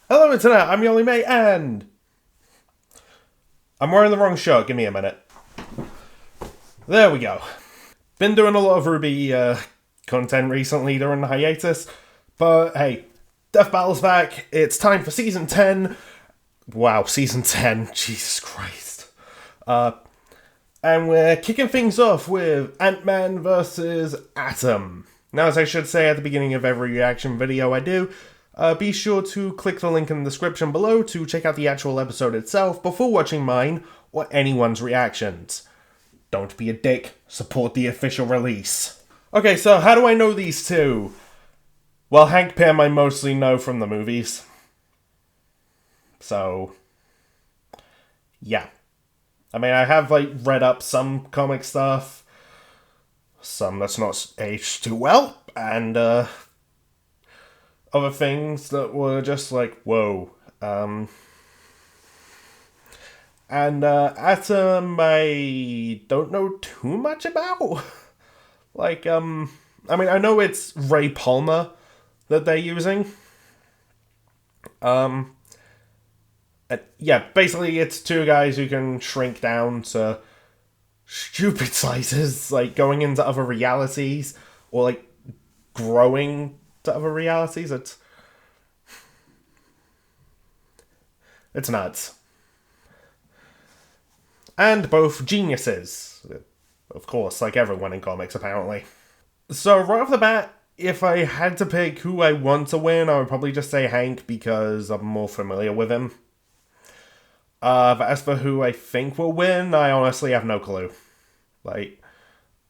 Hello Internet, I'm your only mate, and I'm wearing the wrong shirt, give me a minute. There we go. Been doing a lot of Ruby content recently during the hiatus, but hey, Death Battle's back, it's time for Season 10. Wow, Season 10, Jesus Christ. And we're kicking things off with Ant-Man versus Atom. Now, as I should say at the beginning of every reaction video I do, be sure to click the link in the description below to check out the actual episode itself before watching mine or anyone's reactions. Don't be a dick, support the official release. Okay, so how do I know these two? Well, Hank Pym I mostly know from the movies. So, yeah. I mean, I have, read up some comic stuff, some that's not aged too well, and, other things that were just whoa. Atom, I don't know too much about. I mean, I know it's Ray Palmer that they're using. Yeah, basically it's two guys who can shrink down to stupid sizes, going into other realities, or, growing to other realities. It's nuts. And both geniuses. Of course, like everyone in comics, apparently. So, right off the bat, if I had to pick who I want to win, I would probably just say Hank, because I'm more familiar with him. But as for who I think will win, I honestly have no clue.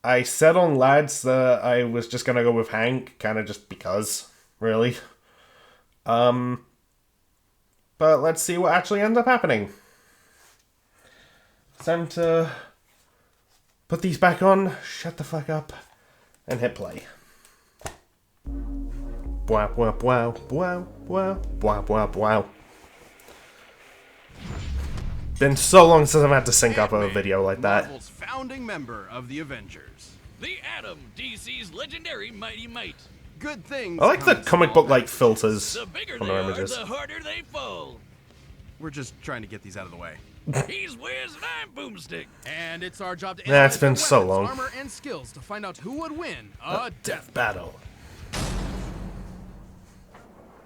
I said on Lads that I was just gonna go with Hank, kind of just because, really. But let's see what actually ends up happening. It's time to put these back on, shut the fuck up, and hit play. Wow, wow, wow, wow, wow, wow, wow, wow. Been so long since I've had to sync up a video like that. Marvel's founding member of the Avengers. The Atom, DC's legendary Mighty Might. Good things. I like the comic book filters The bigger on they the are, images. the harder they fall. We're just trying to get these out of the way. He's Wiz and I'm Boomstick. And it's our job to Yeah, it's analyze been their so weapons, long. armor, and skills to find out who would win a Death Battle.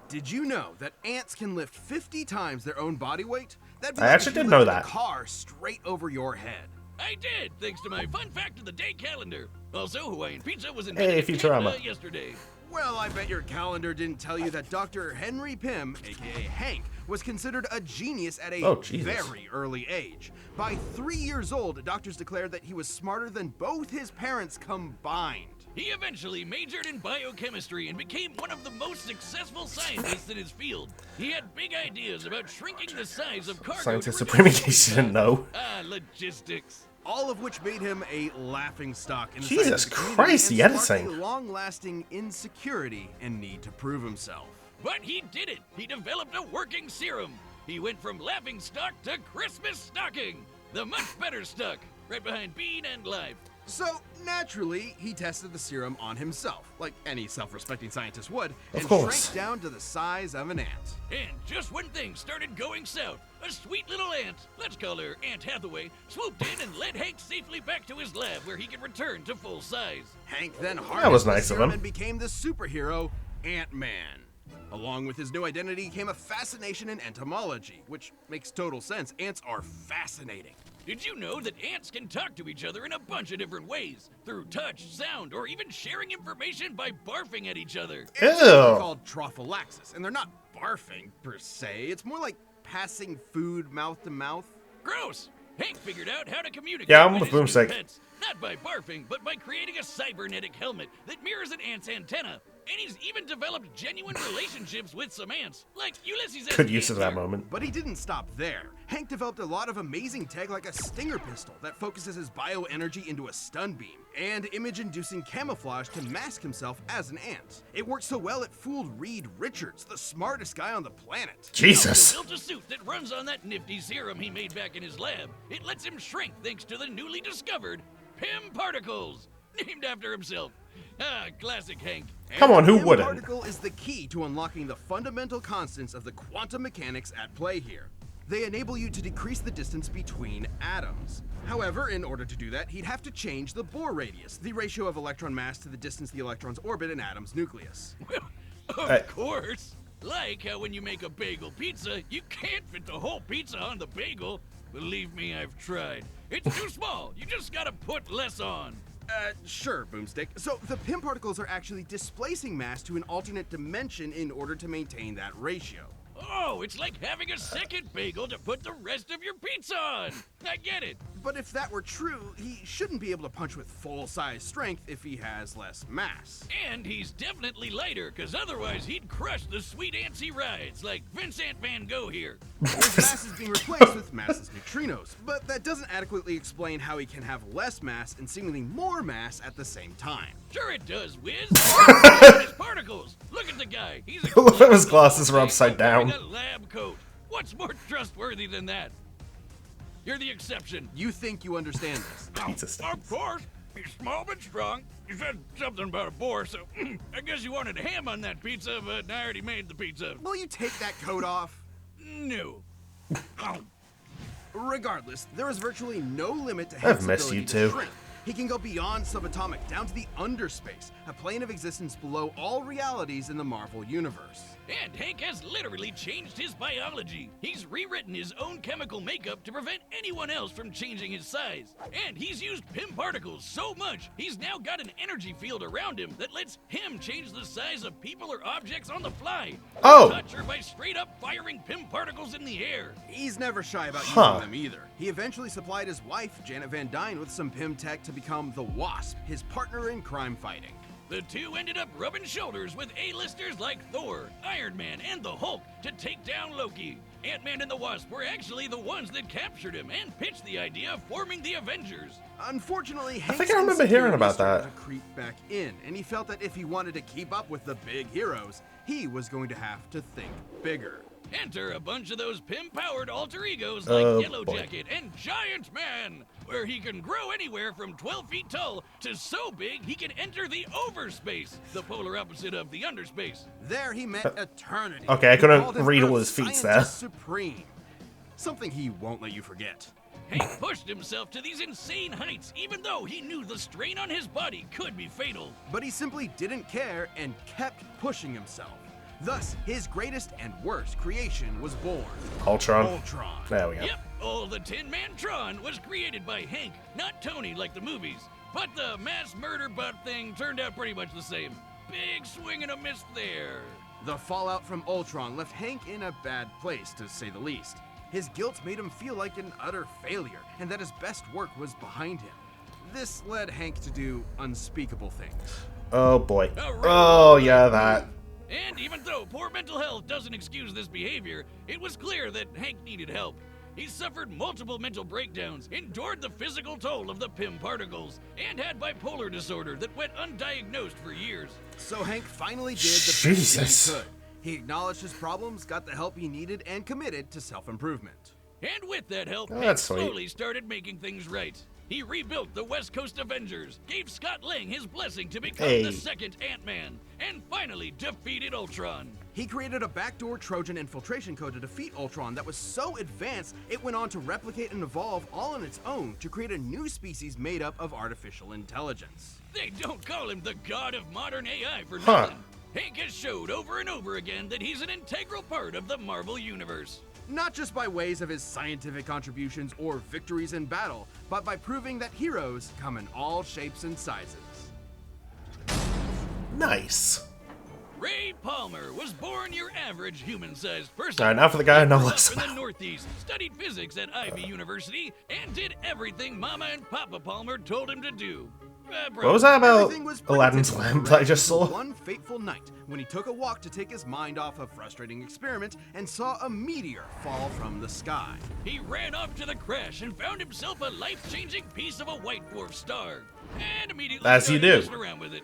Did you know that ants can lift 50 times their own body weight? That'd be I like actually if you didn't know lifted that. a car straight over your head. I did, thanks to my fun fact of the day calendar. Also, Hawaiian pizza was invented Hey, in Futurama. Canada yesterday. Well, I bet your calendar didn't tell you that Dr. Henry Pym, aka Hank, was considered a genius at a very early age. By 3 years old, doctors declared that he was smarter than both his parents combined. He eventually majored in biochemistry and became one of the most successful scientists in his field. He had big ideas about shrinking the size of cargo. Scientist to Supreme, in reduce case you didn't know. logistics. All of which made him a laughingstock in the Jesus scientific community Christ, the and sparked editing. a long-lasting insecurity and need to prove himself. But he did it! He developed a working serum! He went from laughing stock to Christmas stocking! The much better stock, right behind Bean and Life. So, naturally, he tested the serum on himself, like any self-respecting scientist would, Of and course. shrank down to the size of an ant. And just when things started going south, a sweet little ant, let's call her Aunt Hathaway, swooped in and led Hank safely back to his lab where he could return to full size. Hank then was harnessed the nice of serum him. and became the superhero, Ant-Man. Along with his new identity came a fascination in entomology, which makes total sense. Ants are fascinating. Did you know that ants can talk to each other in a bunch of different ways? Through touch, sound, or even sharing information by barfing at each other. Ants Ew. are called trophallaxis, and they're not barfing per se. It's more like passing food mouth to mouth. Gross! Hank figured out how to communicate Yeah, I'm with with his new Boomstick. pets. Not by barfing, but by creating a cybernetic helmet that mirrors an ant's antenna. And he's even developed genuine relationships with some ants, like Ulysses S. Good use of that Cancer. moment. But he didn't stop there. Hank developed a lot of amazing tech like a stinger pistol that focuses his bioenergy into a stun beam, and image-inducing camouflage to mask himself as an ant. It worked so well it fooled Reed Richards, the smartest guy on the planet. Jesus. He also built a suit that runs on that nifty serum he made back in his lab. It lets him shrink thanks to the newly discovered Pym particles, named after himself. Ah, classic Hank. Come on, who The wouldn't? particle is the key to unlocking the fundamental constants of the quantum mechanics at play here. They enable you to decrease the distance between atoms. However, in order to do that, he'd have to change the Bohr radius, the ratio of electron mass to the distance the electrons orbit an atom's nucleus. Of course. Like how when you make a bagel pizza, you can't fit the whole pizza on the bagel. Believe me, I've tried. It's too small. You just gotta put less on. Sure, Boomstick. So the PIM particles are actually displacing mass to an alternate dimension in order to maintain that ratio. Oh, it's like having a second bagel to put the rest of your pizza on. I get it. But if that were true, he shouldn't be able to punch with full-size strength if he has less mass. And he's definitely lighter, because otherwise he'd crush the sweet antsy rides like Vincent Van Gogh here. His mass is being replaced with massless neutrinos, but that doesn't adequately explain how he can have less mass and seemingly more mass at the same time. Sure it does, Wiz. His particles. Look at the guy. He's a Look at his glasses are upside down. A lab coat. What's more trustworthy than that? You're the exception. You think you understand this? Pizza sticks. Of course. He's small but strong. You said something about a boar, so I guess you wanted ham on that pizza, but I already made the pizza. Will you take that coat off? No. Regardless, there is virtually no limit to I've Hank's missed ability you to too. shrink. He can go beyond subatomic down to the underspace, a plane of existence below all realities in the Marvel Universe. And Hank has literally changed his biology. He's rewritten his own chemical makeup to prevent anyone else from changing his size. And he's used PIM particles so much, he's now got an energy field around him that lets him change the size of people or objects on the fly. Oh. Touch her by straight up firing PIM particles in the air. He's never shy about Huh. using them either. He eventually supplied his wife, Janet Van Dyne, with some PIM tech to become the Wasp, his partner in crime fighting. The two ended up rubbing shoulders with A-listers like Thor, Iron Man, and the Hulk to take down Loki. Ant-Man and the Wasp were actually the ones that captured him and pitched the idea of forming the Avengers. Unfortunately, I think I remember hearing about that. To creep back in, and he felt that if he wanted to keep up with the big heroes, he was going to have to think bigger. Enter a bunch of those PIM-powered alter egos like Oh, Yellow boy. Jacket and Giant Man, where he can grow anywhere from 12 feet tall to so big he can enter the overspace, the polar opposite of the underspace. There he met Eternity. Okay, I who couldn't called him read all Earth his feats Scientist there. Supreme. Something he won't let you forget. Hank pushed himself to these insane heights, even though he knew the strain on his body could be fatal. But he simply didn't care and kept pushing himself. Thus, his greatest and worst creation was born. Ultron. Ultron. There we go. Yep, all the Tin Man Tron was created by Hank, not Tony like the movies. But the mass murder butt thing turned out pretty much the same. Big swing and a miss there. The fallout from Ultron left Hank in a bad place, to say the least. His guilt made him feel like an utter failure, and that his best work was behind him. This led Hank to do unspeakable things. Oh boy. A real Oh yeah, that. And even though poor mental health doesn't excuse this behavior, it was clear that Hank needed help. He suffered multiple mental breakdowns, endured the physical toll of the PIM particles, and had bipolar disorder that went undiagnosed for years. So Hank finally did the best Jesus. he could. He acknowledged his problems, got the help he needed, and committed to self-improvement. And with that help, Oh, Hank that's sweet. slowly started making things right. He rebuilt the West Coast Avengers, gave Scott Lang his blessing to become Hey. the second Ant-Man, and finally defeated Ultron. He created a backdoor Trojan infiltration code to defeat Ultron that was so advanced, it went on to replicate and evolve all on its own to create a new species made up of artificial intelligence. They don't call him the god of modern AI for Huh. nothing. Hank has showed over and over again that he's an integral part of the Marvel Universe. Not just by ways of his scientific contributions or victories in battle, but by proving that heroes come in all shapes and sizes. Nice. Ray Palmer was born your average human-sized person. Alright, now for the guy I know Grew up less in the about. Northeast, studied physics at Ivy University, and did everything Mama and Papa Palmer told him to do. What was that about Everything was pretty Aladdin's typical lamp for Ray I just until saw? One fateful night, when he took a walk to take his mind off a frustrating experiment and saw a meteor fall from the sky. He ran off to the crash and found himself a life-changing piece of a white dwarf star. And immediately As you started do. messing around with it.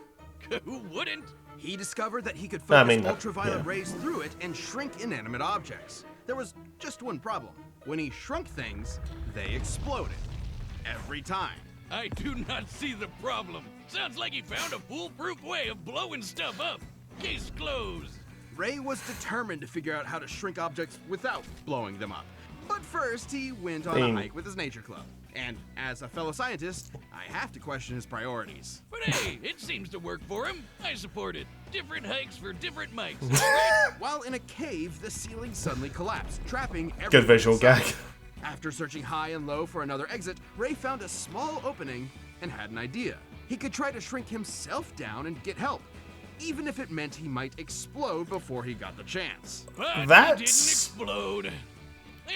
Who wouldn't? He discovered that he could I focus mean, ultraviolet yeah. rays through it and shrink inanimate objects. There was just one problem. When he shrunk things, they exploded. Every time. I do not see the problem. Sounds like he found a foolproof way of blowing stuff up. Case closed. Ray was determined to figure out how to shrink objects without blowing them up. But first, he went on a hike with his nature club. And as a fellow scientist, I have to question his priorities. But hey, it seems to work for him. I support it. Different hikes for different mics. Right? While in a cave, the ceiling suddenly collapsed, trapping everyone Good visual inside. gag. After searching high and low for another exit, Ray found a small opening and had an idea. He could try to shrink himself down and get help, even if it meant he might explode before he got the chance. But he That's didn't explode.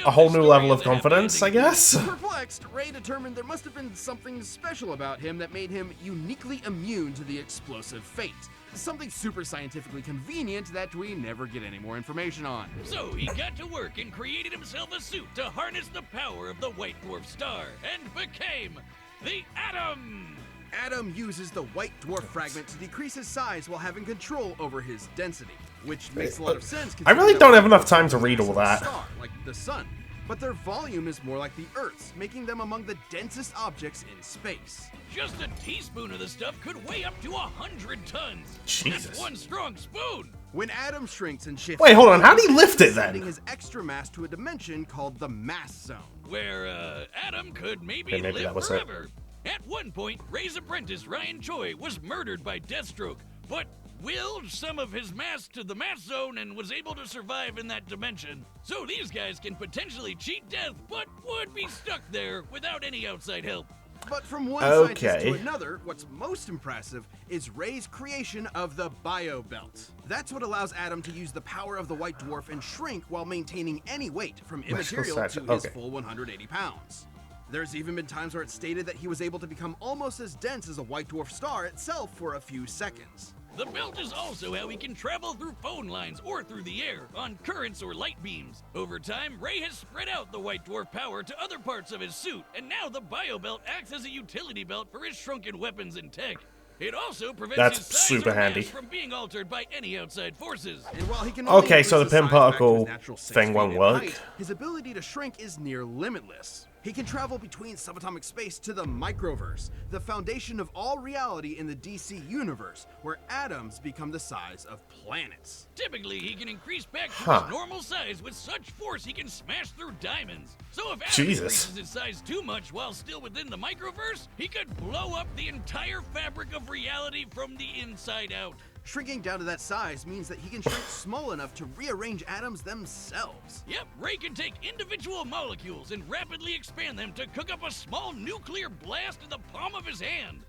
a whole new level of confidence, I guess. Perplexed, Ray determined there must have been something special about him that made him uniquely immune to the explosive fate. Something super scientifically convenient that we never get any more information on. So he got to work and created himself a suit to harness the power of the white dwarf star and became the Atom. Adam uses the white dwarf fragment to decrease his size while having control over his density, which makes a lot of sense. I really don't have enough time to read all that. Star, like the sun, but their volume is more like the Earth's, making them among the densest objects in space. Just a teaspoon of the stuff could weigh up to 100 tons. Jesus. That's one strong spoon. When Adam shrinks and shifts, Wait, hold on, how'd he lift it sending then? his extra mass to a dimension called the mass zone. Where Adam could maybe, Okay, maybe live that was it. forever. At one point, Ray's apprentice Ryan Choi was murdered by Deathstroke, but willed some of his mass to the mass zone and was able to survive in that dimension. So these guys can potentially cheat death, but would be stuck there without any outside help. But from one Okay. scientist to another, what's most impressive is Ray's creation of the Bio Belt. That's what allows Adam to use the power of the white dwarf and shrink while maintaining any weight from immaterial to his Okay. full 180 pounds. There's even been times where it's stated that he was able to become almost as dense as a white dwarf star itself for a few seconds. The belt is also how he can travel through phone lines or through the air on currents or light beams. Over time, Ray has spread out the white dwarf power to other parts of his suit, and now the bio belt acts as a utility belt for his shrunken weapons and tech. It also prevents That's his size super or mass handy. from being altered by any outside forces. And while he can only Okay, so increase the his pin size back to his particle natural 6 thing feet won't in work. height, his ability to shrink is near limitless. He can travel between subatomic space to the microverse, the foundation of all reality in the DC universe, where atoms become the size of planets. Typically, he can increase back to Huh. his normal size with such force he can smash through diamonds. So if Adam Jesus. increases his size too much while still within the microverse, he could blow up the entire fabric of reality from the inside out. Shrinking down to that size means that he can shrink small enough to rearrange atoms themselves. Yep, Ray can take individual molecules and rapidly expand them to cook up a small nuclear blast in the palm of his hand.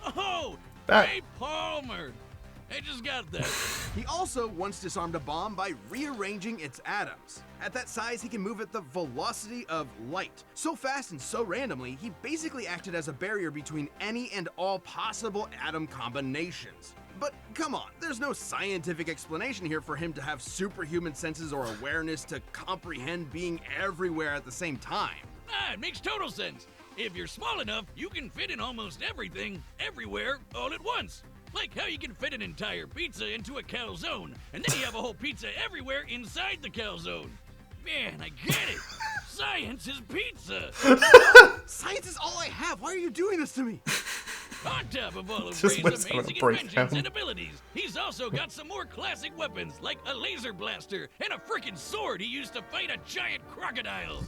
Oh, That- Ray Palmer. I just got that. He also once disarmed a bomb by rearranging its atoms. At that size, he can move at the velocity of light. So fast and so randomly, he basically acted as a barrier between any and all possible atom combinations. But come on, there's no scientific explanation here for him to have superhuman senses or awareness to comprehend being everywhere at the same time. It makes total sense. If you're small enough, you can fit in almost everything, everywhere, all at once. Like how you can fit an entire pizza into a calzone, and then you have a whole pizza everywhere inside the calzone. Man, I get it. Science is pizza. Science is all I have. Why are you doing this to me? On top of all of Just Ray's let's have a amazing breakdown. inventions and abilities, he's also got some more classic weapons, like a laser blaster and a frickin' sword he used to fight a giant crocodile.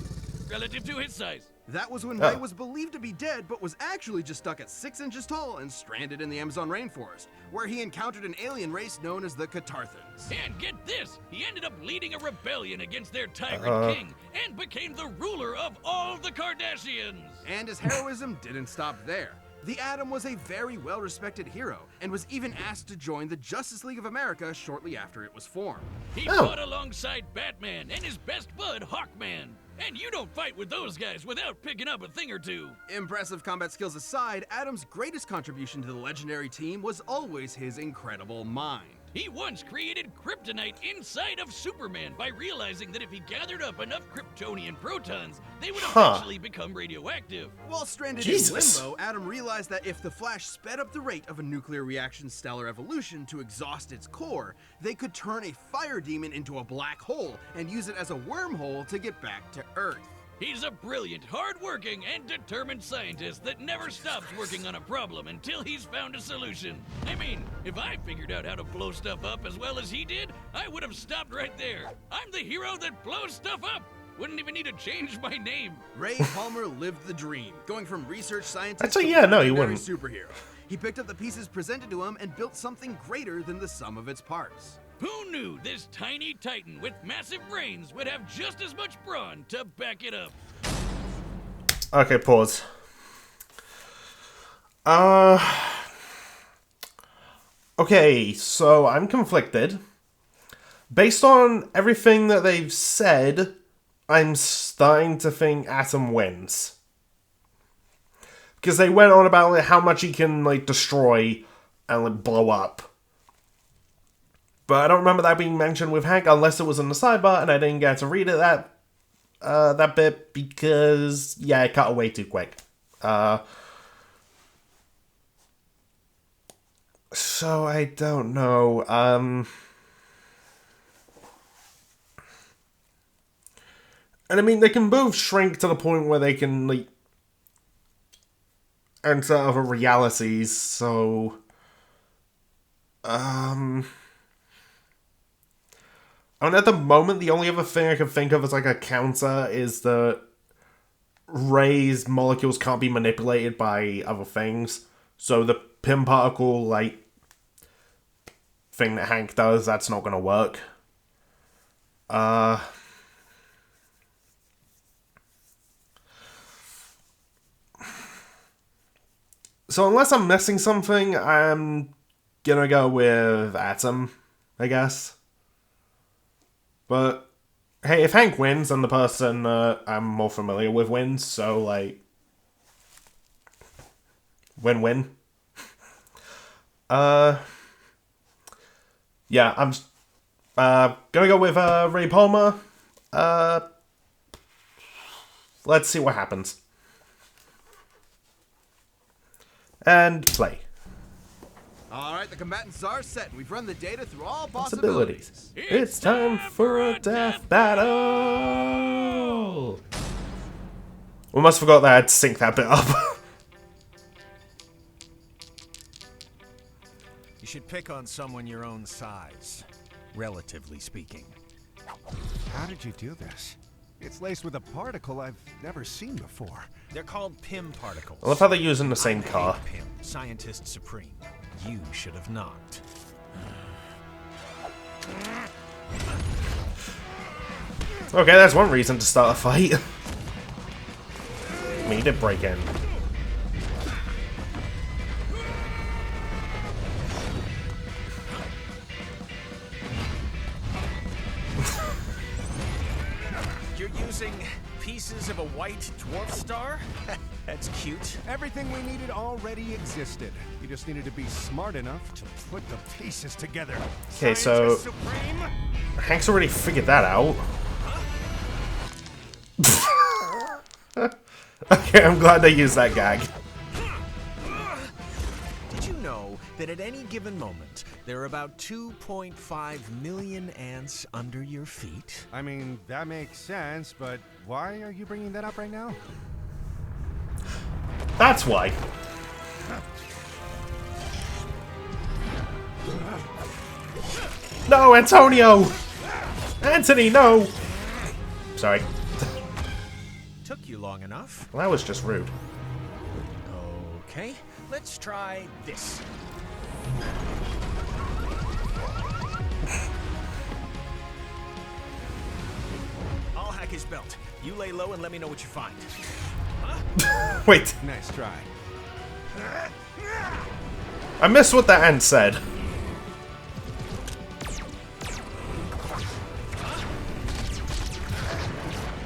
Relative to his size. That was when Oh. Ray was believed to be dead, but was actually just stuck at 6 inches tall and stranded in the Amazon rainforest, where he encountered an alien race known as the Catarthans. And get this, he ended up leading a rebellion against their tyrant king and became the ruler of all the Kardashians. And his heroism didn't stop there. The Atom was a very well-respected hero, and was even asked to join the Justice League of America shortly after it was formed. He Oh. fought alongside Batman and his best bud, Hawkman. And you don't fight with those guys without picking up a thing or two. Impressive combat skills aside, Atom's greatest contribution to the legendary team was always his incredible mind. He once created kryptonite inside of Superman by realizing that if he gathered up enough Kryptonian protons, they would eventually become radioactive. While stranded Jesus. in limbo, Atom realized that if the Flash sped up the rate of a nuclear reaction's stellar evolution to exhaust its core, they could turn a fire demon into a black hole and use it as a wormhole to get back to Earth. He's a brilliant, hard-working, and determined scientist that never stops working on a problem until he's found a solution. I mean, if I figured out how to blow stuff up as well as he did, I would have stopped right there. I'm the hero that blows stuff up. Wouldn't even need to change my name. Ray Palmer lived the dream, going from research scientist Actually, to yeah, no, he legendary wouldn't. superhero. He picked up the pieces presented to him and built something greater than the sum of its parts. Who knew this tiny titan with massive brains would have just as much brawn to back it up? Okay, pause. Okay, so I'm conflicted. Based on everything that they've said, I'm starting to think Atom wins. Because they went on about like, how much he can like destroy and like blow up. But I don't remember that being mentioned with Hank unless it was in the sidebar and I didn't get to read it that bit because yeah, it cut away too quick. So I don't know. And I mean, they can both shrink to the point where they can like enter other realities. So, and at the moment, the only other thing I can think of as like a counter is that Ray's molecules can't be manipulated by other things. So the Pym particle, like, thing that Hank does, that's not gonna work. So unless I'm missing something, I'm gonna go with Atom, I guess. But, hey, if Hank wins, then the person I'm more familiar with wins, so, like, win-win. Yeah, I'm gonna go with Ray Palmer. Let's see what happens. And play. Alright, the combatants are set, and we've run the data through all Possibilities. possibilities. It's time for a death battle! We must have forgot that I had to sync that bit up. You should pick on someone your own size, relatively speaking. How did you do this? It's laced with a particle I've never seen before. They're called Pym particles. I love how they're using the same I'm the car. Hank Pym, scientist supreme. You should have knocked. Okay, that's one reason to start a fight. I mean, he did break in. You're using pieces of a white dwarf star? That's cute. Everything we needed already existed. You just needed to be smart enough to put the pieces together. Okay, so Scientist Supreme? Hank's already figured that out. Okay, I'm glad they used that gag. Did you know that at any given moment, there are about 2.5 million ants under your feet? I mean, that makes sense, but why are you bringing that up right now? That's why. No, Antonio! Anthony, no! Sorry. Took you long enough. Well, that was just rude. Okay, let's try this. I'll hack his belt. You lay low and let me know what you find. Wait, Nice try. I missed what that ant said.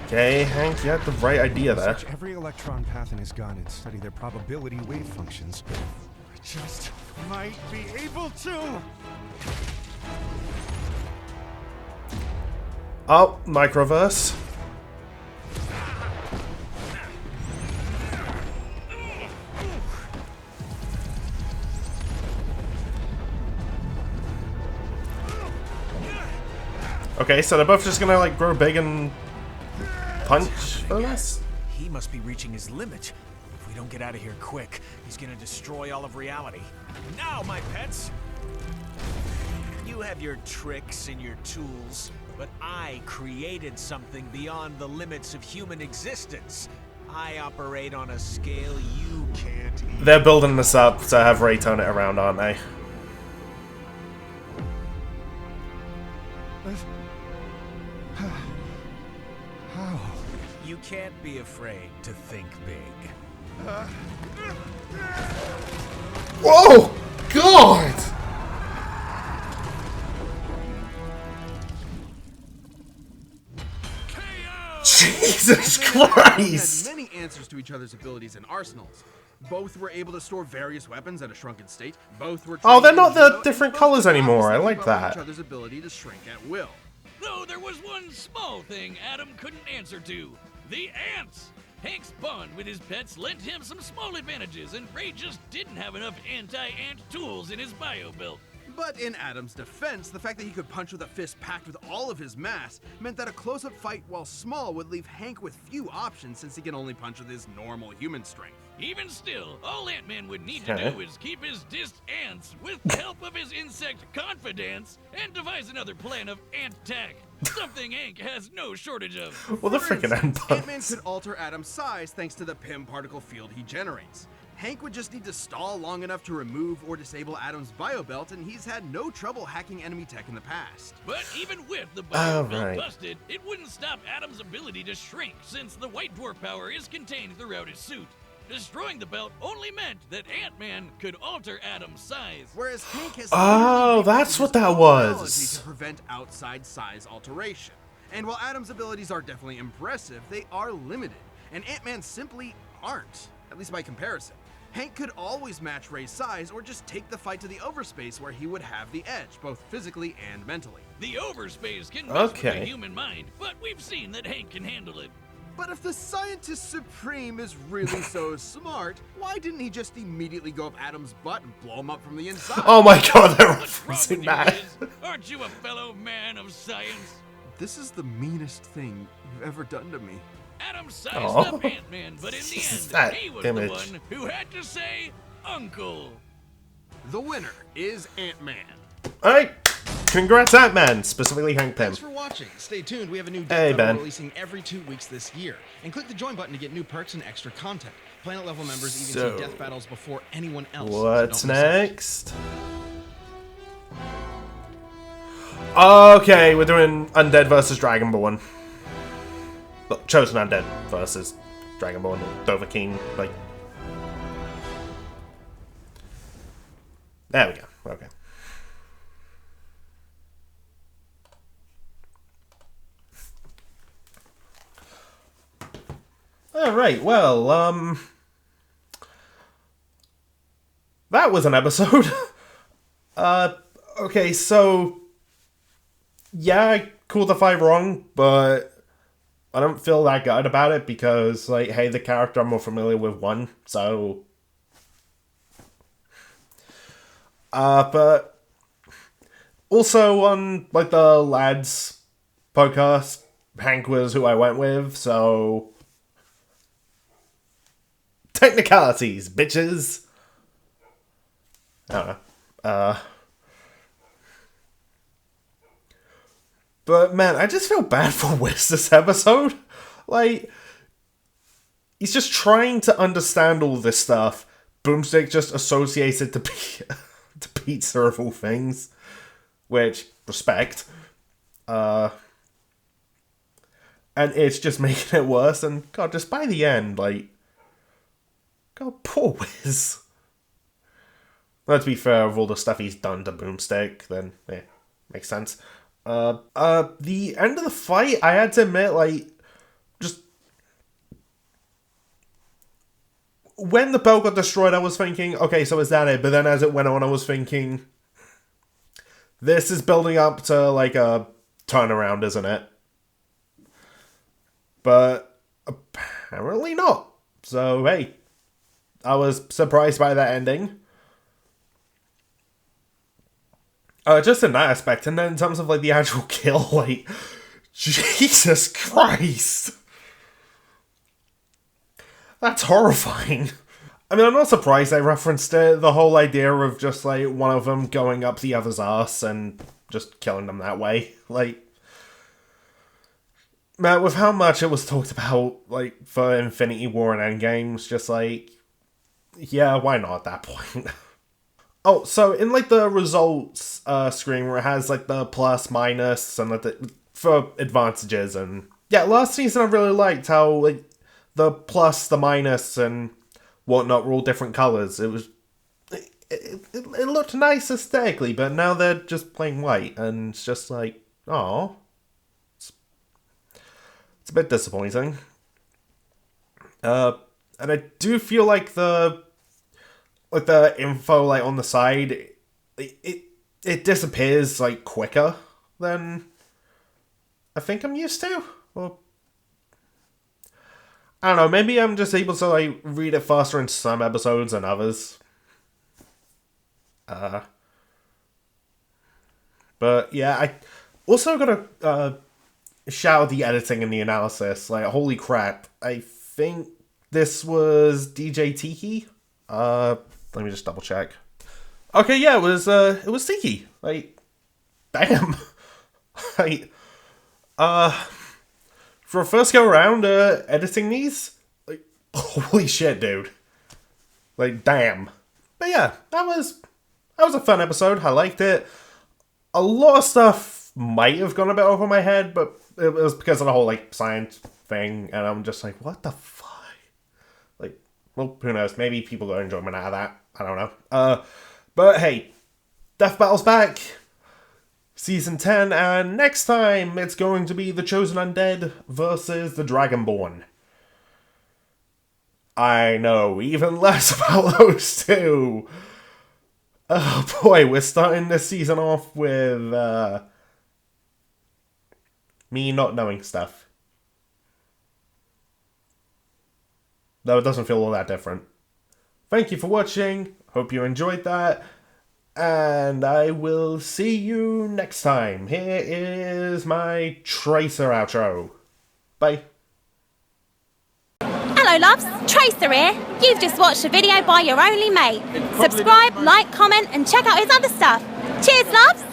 Okay, Hank, you had the right idea there. Search every electron path in his gun and study their probability wave functions. I just might be able to. Oh, microverse. Okay, so they're both just gonna like grow big and punch for this? He must be reaching his limit. If we don't get out of here quick, he's gonna destroy all of reality. Now, my pets! You have your tricks and your tools, but I created something beyond the limits of human existence. I operate on a scale you can't even... They're building this up to have Ray turn it around, aren't they? How? You can't be afraid to think big. Whoa! God! Jesus Christ! Had many answers to each other's abilities and arsenals. Both were able to store various weapons at a shrunken state. Both were Oh, they're not trained in the judo, different and both colors were anymore. I opposites like about that. Each other's ability to shrink at will. Though there was one small thing Adam couldn't answer to. The ants! Hank's bond with his pets lent him some small advantages, and Ray just didn't have enough anti-ant tools in his bio belt. But in Adam's defense, the fact that he could punch with a fist packed with all of his mass meant that a close-up fight, while small, would leave Hank with few options since he can only punch with his normal human strength. Even still, all Ant-Man would need to do is keep his dissed ants with the help of his insect confidants and devise another plan of ant attack. Something Hank has no shortage of. Well, the For freaking instance, ant Ant-Man bugs. could alter Adam's size thanks to the Pym particle field he generates. Hank would just need to stall long enough to remove or disable Adam's biobelt, and he's had no trouble hacking enemy tech in the past. But even with the bio belt Alright. busted, it wouldn't stop Adam's ability to shrink since the white dwarf power is contained throughout his suit. Destroying the belt only meant that Ant-Man could alter Adam's size. Whereas Hank has Oh, literally that's what that his was. ability to prevent outside size alteration. And while Adam's abilities are definitely impressive, they are limited, and Ant-Man simply aren't, at least by comparison. Hank could always match Ray's size or just take the fight to the overspace where he would have the edge, both physically and mentally. The overspace can mess with Okay. the human mind, but we've seen that Hank can handle it. But if the Scientist Supreme is really so smart, why didn't he just immediately go up Adam's butt and blow him up from the inside? Oh my god, they're What's wrong referencing with you, that. Liz? Aren't you a fellow man of science? This is the meanest thing you've ever done to me. Adam sized Aw. up Ant-Man, but in the Jesus, end, that he was image. the one who had to say, Uncle. The winner is Ant-Man. Alright, congrats Ant-Man, specifically Hank Pym. Thanks for watching. Stay tuned. We have a new Hey, death Ben. battle releasing every 2 weeks this year. And click the join button to get new perks and extra content. Planet level members even So, see death battles before anyone else. so What's don't miss out. next? Okay, we're doing Undead versus Dragonborn. Well, Chosen Undead versus Dragonborn, or Dovahkiin, like. There we go, okay. Alright, well, that was an episode. Okay, so yeah, I called the 5 wrong, but I don't feel that good about it because, like, hey, the character I'm more familiar with won, so... but also on, like, the lads podcast, Hank was who I went with, so... Technicalities, bitches! I don't know. But man, I just feel bad for Wiz this episode. Like, he's just trying to understand all this stuff. Boomstick just associates it to to pizza of all things, which respect. And it's just making it worse. And God, just by the end, like, God, poor Wiz. Well, to be fair, of all the stuff he's done to Boomstick, then yeah, makes sense. The end of the fight, I had to admit, like, just when the belt got destroyed, I was thinking, okay, so is that it? But then as it went on, I was thinking, this is building up to, like, a turnaround, isn't it? But apparently not. So, hey, I was surprised by that ending. Just in that aspect, and then in terms of, like, the actual kill, like, Jesus Christ! That's horrifying. I mean, I'm not surprised they referenced it. The whole idea of just, like, one of them going up the other's ass and just killing them that way. Like, man, with how much it was talked about, like, for Infinity War and Endgames, just like, yeah, why not at that point? Oh, so in, like, the results screen where it has, like, the plus, minus, and like, for advantages, and yeah, last season I really liked how, like, the plus, the minus, and whatnot were all different colors. It was, it looked nice aesthetically, but now they're just plain white, and it's just like, oh, it's a bit disappointing. And I do feel like the info, like, on the side, it disappears, like, quicker than I think I'm used to. Or, I don't know, maybe I'm just able to, like, read it faster in some episodes than others. But, yeah, I also gotta shout out the editing and the analysis. Like, holy crap. I think this was DJ Tiki. Let me just double check. Okay, yeah, it was Tiki. Like, damn. Like, for a first go around, editing these, like, holy shit, dude. Like, damn. But yeah, that was a fun episode. I liked it. A lot of stuff might have gone a bit over my head, but it was because of the whole, like, science thing, and I'm just like, what the fuck? Like, well, who knows? Maybe people got enjoyment out of that. I don't know. But hey, Death Battle's back. Season 10, and next time it's going to be the Chosen Undead versus the Dragonborn. I know even less about those two. Oh boy, we're starting this season off with me not knowing stuff. Though it doesn't feel all that different. Thank you for watching. Hope you enjoyed that. And I will see you next time. Here is my Tracer outro. Bye. Hello loves, Tracer here. You've just watched a video by your only mate. Subscribe, like, comment and check out his other stuff. Cheers loves!